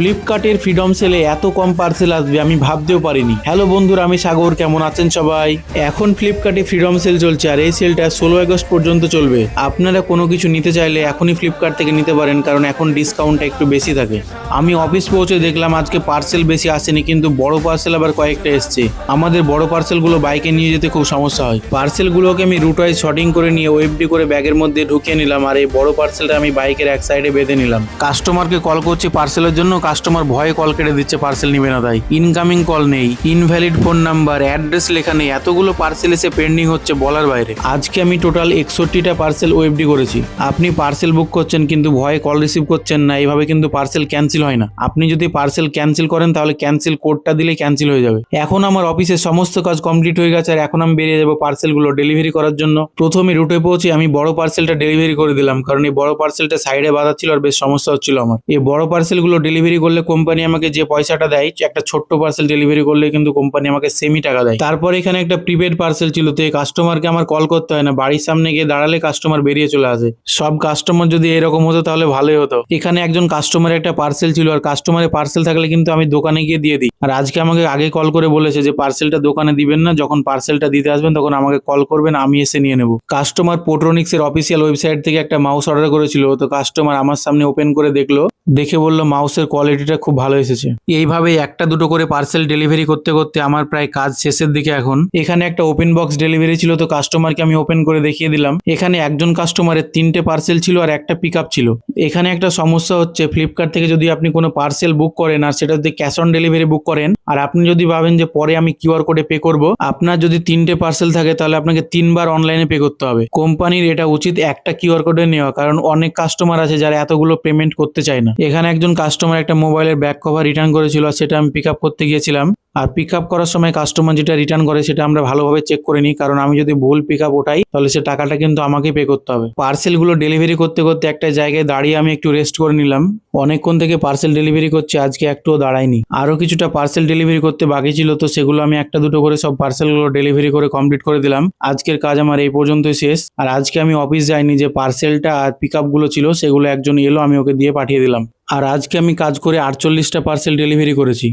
ফ্লিপকার্টের ফ্রিডম সেলে এত কম পার্সেল আসবে আমি ভাবতেও পারিনি। হ্যালো বন্ধুরা, আমি সাগর, কেমন আছেন সবাই? এখন ফ্লিপকার্টে ফ্রিডম সেল চলছে আর এই সেলটা 16 আগস্ট পর্যন্ত চলবে। আপনারা কোনো কিছু নিতে চাইলে এখনই ফ্লিপকার্ট থেকে নিতে পারেন, কারণ এখন ডিসকাউন্টটা একটু বেশি থাকে। আমি অফিস পৌঁছে দেখলাম আজকে পার্সেল বেশি আসেনি, কিন্তু বড় পার্সেল আবার কয়েকটা এসছে। আমাদের বড় পার্সেলগুলো বাইকে নিয়ে যেতে খুব সমস্যা হয়। পার্সেলগুলোকে আমি রুট ওয়াইজ শর্টিং করে নিয়ে ওএফডি করে ব্যাগের মধ্যে ঢুকিয়ে নিলাম, আর এই বড় পার্সেলটা আমি বাইকের এক সাইডে বেঁধে নিলাম। কাস্টমারকে কল করছি পার্সেলের জন্য, কাস্টমার ভয়ে কল কেটে দিচ্ছে, পার্সেল নিবে না তাই। ইনকামিং কল নেই, ইনভ্যালিড ফোন নাম্বার, অ্যাড্রেস লেখা নেই, এতগুলো পার্সেল এসে পেন্ডিং হচ্ছে বলার বাইরে। আজকে আমি টোটাল 61টা পার্সেল ওএফডি করেছি। আপনি পার্সেল বুক করছেন কিন্তু ভয়ে কল রিসিভ করছেন না, এইভাবে কিন্তু পার্সেল ক্যান্সেল হয় না। আপনি যদি পার্সেল ক্যান্সেল করেন তাহলে ক্যান্সেল কোডটা দিলেই ক্যান্সেল হয়ে যাবে। এখন আমার অফিসের সমস্ত কাজ কমপ্লিট হয়ে গেছে আর এখন আমি বেরিয়ে যাবো পার্সেলগুলো ডেলিভারি করার জন্য। প্রথমে রুটে পৌঁছে আমি বড় পার্সেলটা ডেলিভারি করে দিলাম, কারণ এই বড় পার্সেলটা সাইডে বাঁধা ছিল আর বেশ সমস্যা হচ্ছিল আমার। এই বড় পার্সেলগুলো ডেলিভারি করলে কোম্পানি আমাকে যে পয়সাটা দেয়, একটা ছোট্ট পার্সেল ডেলিভারি করলে কিন্তু কোম্পানি আমাকে সেমি টাকা দেয়। তারপর এখানে একটা প্রিপেড পার্সেল ছিল, তো এই কাস্টমারকে আমার কল করতে হয় না, বাড়ির সামনে গিয়ে দাঁড়ালে কাস্টমার বেরিয়ে চলে আসে। সব কাস্টমার যদি এরকম হতো তাহলে ভালোই হতো। এখানে একজন কাস্টমারের একটা পার্সেল ছিল, আর কাস্টমারের পার্সেল থাকলে কিন্তু আমি দোকানে গিয়ে দিয়ে দিই। আর আজকে আমাকে আগে কল করে বলেছে যে পার্সেলটা দোকানে দিবেন না, যখন পার্সেলটা দিতে আসবেন তখন আমাকে কল করবেন, আমি এসে নিয়ে নেব। কাস্টমার পোট্রনিক্স এর অফিসিয়াল ওয়েবসাইট থেকে একটা মাউস অর্ডার করেছিল, তো কাস্টমার আমার সামনে ওপেন করে দেখলো, দেখে বললো মাউসের কোয়ালিটিটা খুব ভালো এসেছে। এইভাবে একটা দুটো করে পার্সেল ডেলিভারি করতে করতে আমার প্রায় কাজ শেষের দিকে। এখন এখানে একটা ওপেন বক্স ডেলিভারি ছিল, তো কাস্টমারকে আমি ওপেন করে দেখিয়ে দিলাম। এখানে একজন কাস্টমারের 3টে পার্সেল ছিল আর একটা পিক আপ ছিল। এখানে একটা সমস্যা হচ্ছে, ফ্লিপকার্ট থেকে যদি আপনি কোনো পার্সেল বুক করেন আর সেটা যদি ক্যাশ অন ডেলিভারি বুক করেন, আর আপনি যদি ভাবেন যে পরে আমি কিউআর কোডে পে করব, আপনার যদি 3টে পার্সেল থাকে তাহলে আপনাকে 3বার অনলাইনে পে করতে হবে। কোম্পানির এটা উচিত একটা কিউআর কোডে নেওয়া, কারণ অনেক কাস্টমার আছে যারা এতগুলো পেমেন্ট করতে চায় না। এখানে একজন কাস্টমার একটা মোবাইলের ব্যাক কভার রিটার্ন করেছিল, আর সেটা আমি পিক আপ করতে গিয়েছিলাম। আর পিক আপ করার সময় কাস্টমার যেটা রিটার্ন করে সেটা আমরা ভালোভাবে চেক করে নিই, কারণ আমি যদি ভুল পিক আপ ওঠাই তাহলে সে টাকাটা কিন্তু আমাকে পে করতে হবে। পার্সেলগুলো ডেলিভারি করতে করতে একটা জায়গায় দাঁড়িয়ে আমি একটু রেস্ট করে নিলাম। অনেকক্ষণ থেকে পার্সেল ডেলিভারি করছে, আজকে একটুও দাঁড়ায়নি। আরো কিছুটা পার্সেল ডেলিভারি করতে বাকি ছিল, তো সেগুলো আমি একটা দুটো করে সব পার্সেলগুলো ডেলিভারি করে কমপ্লিট করে দিলাম। আজকের কাজ আমার এই পর্যন্তই শেষ। আর আজকে আমি অফিস যাইনি, যে পার্সেলটা আর পিক আপগুলো ছিল সেগুলো একজন এলো, আমি ওকে দিয়ে পাঠিয়ে দিলাম। আর আজকে আমি কাজ করে 48টা পার্সেল ডেলিভারি করেছি।